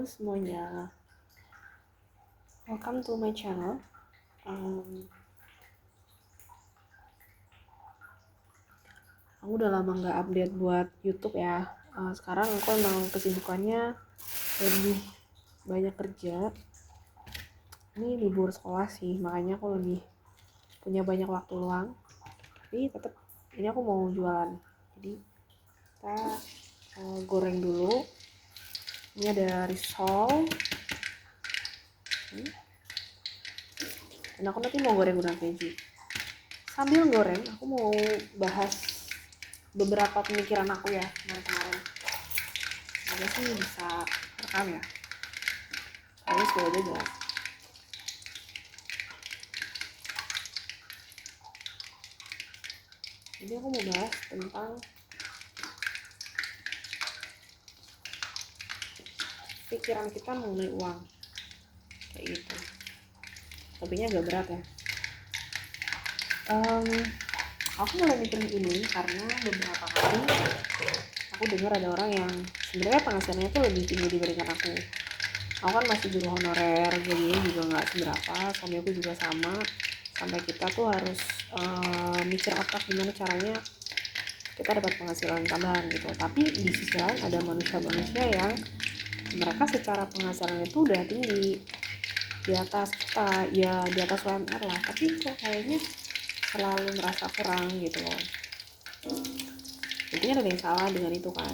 Halo semuanya, welcome to my channel. Aku udah lama nggak update buat YouTube ya. Sekarang aku emang kesibukannya lebih banyak kerja. Ini libur sekolah sih, makanya aku lebih punya banyak waktu luang. Tapi tetap ini aku mau jualan. Jadi kita goreng dulu. Ini ada risol. Dan aku nanti mau goreng udang keju. Sambil goreng, aku mau bahas beberapa pemikiran aku ya kemarin. Semoga sih bisa rekam ya. Kayaknya sudah aja jelas. Jadi aku mau bahas tentang pikiran kita mengenai uang. Kayak gitu. Topiknya agak berat ya. Aku mulai mikirin ini karena beberapa kali aku dengar ada orang yang sebenarnya penghasilannya tuh lebih tinggi dibandingkan aku. Aku kan masih guru honorer, gajinya juga nggak seberapa, suami aku juga sama. Sampai kita tuh harus mikir otak gimana caranya kita dapat penghasilan tambahan gitu. Tapi di sisi lain ada manusia-manusia yang mereka secara penghasilan itu udah tinggi di atas kita, ya di atas UMR lah, tapi kok kayaknya selalu merasa kurang gitu loh. Intinya ada yang salah dengan itu kan.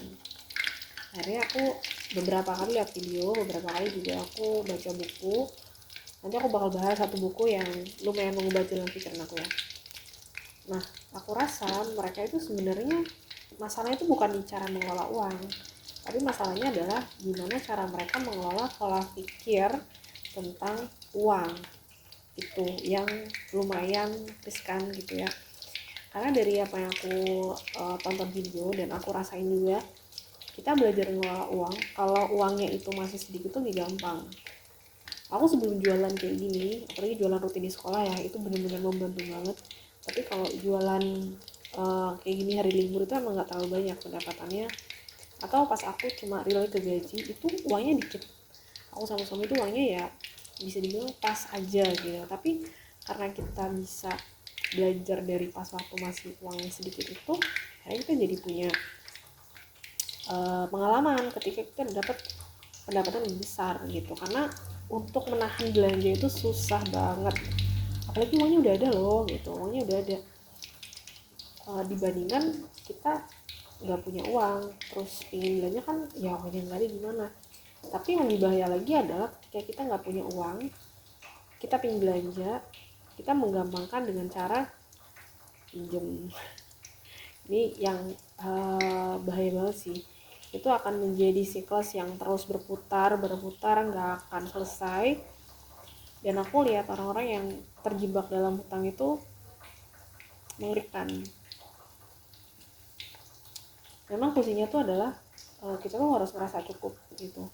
Akhirnya aku beberapa kali lihat video, beberapa kali juga aku baca buku. Nanti aku bakal bahas satu buku yang lumayan mengubah jalan pikiran aku ya. Nah, aku rasa mereka itu sebenarnya masalahnya itu bukan di cara mengelola uang, tapi masalahnya adalah gimana cara mereka mengelola pola pikir tentang uang itu yang lumayan riskan gitu ya. Karena dari apa yang aku tonton video dan aku rasain juga, kita belajar mengelola uang. Kalau uangnya itu masih sedikit tuh lebih gampang. Aku sebelum jualan kayak gini, apalagi jualan rutin di sekolah ya, itu benar-benar membantu banget. Tapi kalau jualan kayak gini hari libur itu emang nggak terlalu banyak pendapatannya. Atau pas aku cuma relate ke gaji, itu uangnya dikit. Aku sama suami itu uangnya ya bisa dibilang pas aja gitu. Tapi karena kita bisa belajar dari pas waktu masih uangnya sedikit itu, akhirnya kita jadi punya pengalaman ketika kita dapat pendapatan lebih besar gitu. Karena untuk menahan belanja itu susah banget, apalagi uangnya udah ada loh gitu, uangnya udah ada. Dibandingkan kita nggak punya uang terus ingin belanja kan ya uangnya nggak ada gimana. Tapi yang lebih bahaya lagi adalah ketika kita nggak punya uang, kita pengen belanja, kita menggampangkan dengan cara pinjam. Ini yang bahaya banget sih. Itu akan menjadi siklus yang terus berputar nggak akan selesai. Dan aku lihat orang-orang yang terjebak dalam hutang itu mengerikan. Memang kuncinya tuh adalah kita tuh harus merasa cukup gitu,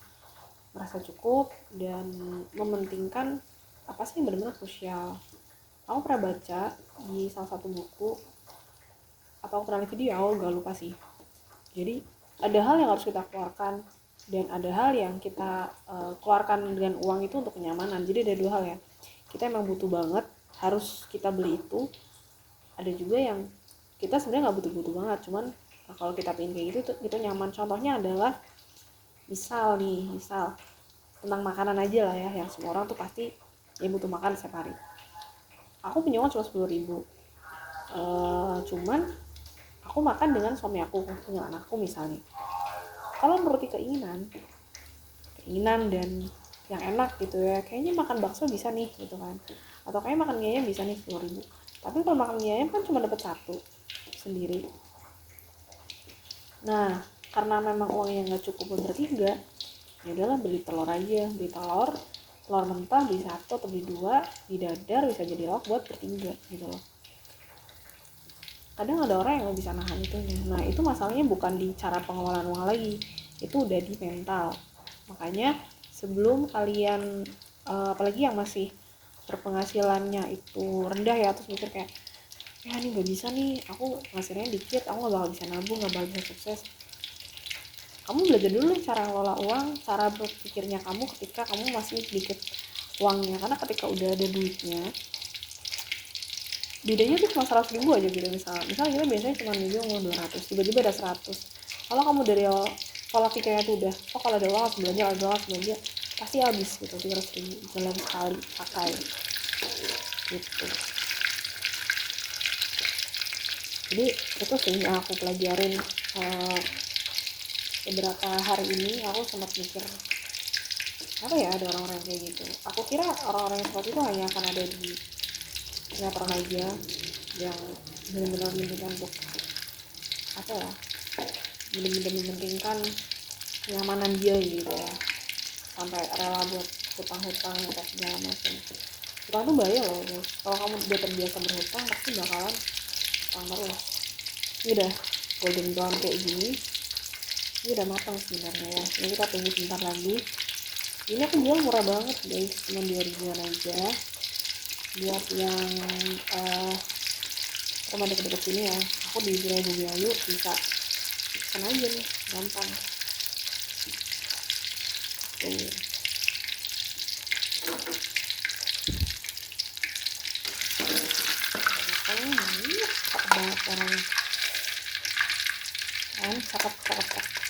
merasa cukup dan mementingkan apa sih yang benar-benar krusial. Aku pernah baca di salah satu buku, atau aku pernah lihat video, aku gak lupa sih. Jadi ada hal yang harus kita keluarkan dan ada hal yang kita keluarkan dengan uang itu untuk kenyamanan. Jadi ada dua hal ya, kita emang butuh banget harus kita beli itu. Ada juga yang kita sebenarnya nggak butuh-butuh banget, cuman kalau kita pengen kayak gitu itu nyaman. Contohnya adalah misal tentang makanan aja lah ya, yang semua orang tuh pasti ya butuh makan setiap hari. Aku punya uang cuma 10.000, cuman aku makan dengan suami aku, dengan anakku misalnya. Kalau menuruti keinginan dan yang enak gitu ya, kayaknya makan bakso bisa nih gitu kan, atau kayaknya makan mie ayam bisa nih 10.000. Tapi kalau makan mie ayam kan cuma dapat satu sendiri. Nah, karena memang uangnya nggak cukup buat bertiga, ya udahlah beli telur aja, beli telur mentah, beli satu atau beli dua, didadar bisa jadi lauk buat bertiga gitu loh. Kadang ada orang yang nggak bisa nahan itunya. Nah, itu masalahnya bukan di cara pengelolaan uang lagi, itu udah di mental. Makanya sebelum kalian apalagi yang masih berpenghasilannya itu rendah ya, terus mikir kayak ya ini nggak bisa nih, aku hasilnya dikit, aku nggak bakal bisa nabung, nggak bakal bisa sukses. kamu belajar dulu cara ngelola uang, cara berpikirnya kamu ketika kamu masih sedikit uangnya. Karena ketika udah ada duitnya, bedanya tuh cuma 100.000 aja gitu. Misalnya kita biasanya cuma megang uang 200, tiba-tiba ada 100. Kalau kamu dari awal pola pikirnya tuh udah, oh kalau ada uang harus belanja, pasti habis gitu 300.000 jalan sekali pakai gitu. Jadi itu sih yang aku pelajarin beberapa hari ini. Aku sempat mikir, apa ya ada orang-orang kayak gitu. Aku kira orang-orang yang seperti itu hanya akan ada di sinetron aja, yang benar-benar mementingkan untuk apa ya, benar-benar mementingkan kenyamanan dia gitu ya, sampai rela buat hutang-hutang atau segala macam. Hutang tuh bahaya loh guys. Kalau kamu udah terbiasa berhutang pasti bakalan hutang terus. Ini udah golden brown kayak gini, ini udah matang sebenarnya ya. Ini kita tunggu sebentar lagi. Ini aku jual murah banget guys, cuma 2.000-an aja. Buat yang rumah deket-deket sini ya, aku di Wilayah Bumiayu bisa pesan aja nih, gampang tuh. Cakep banget orangnya, kan cakep.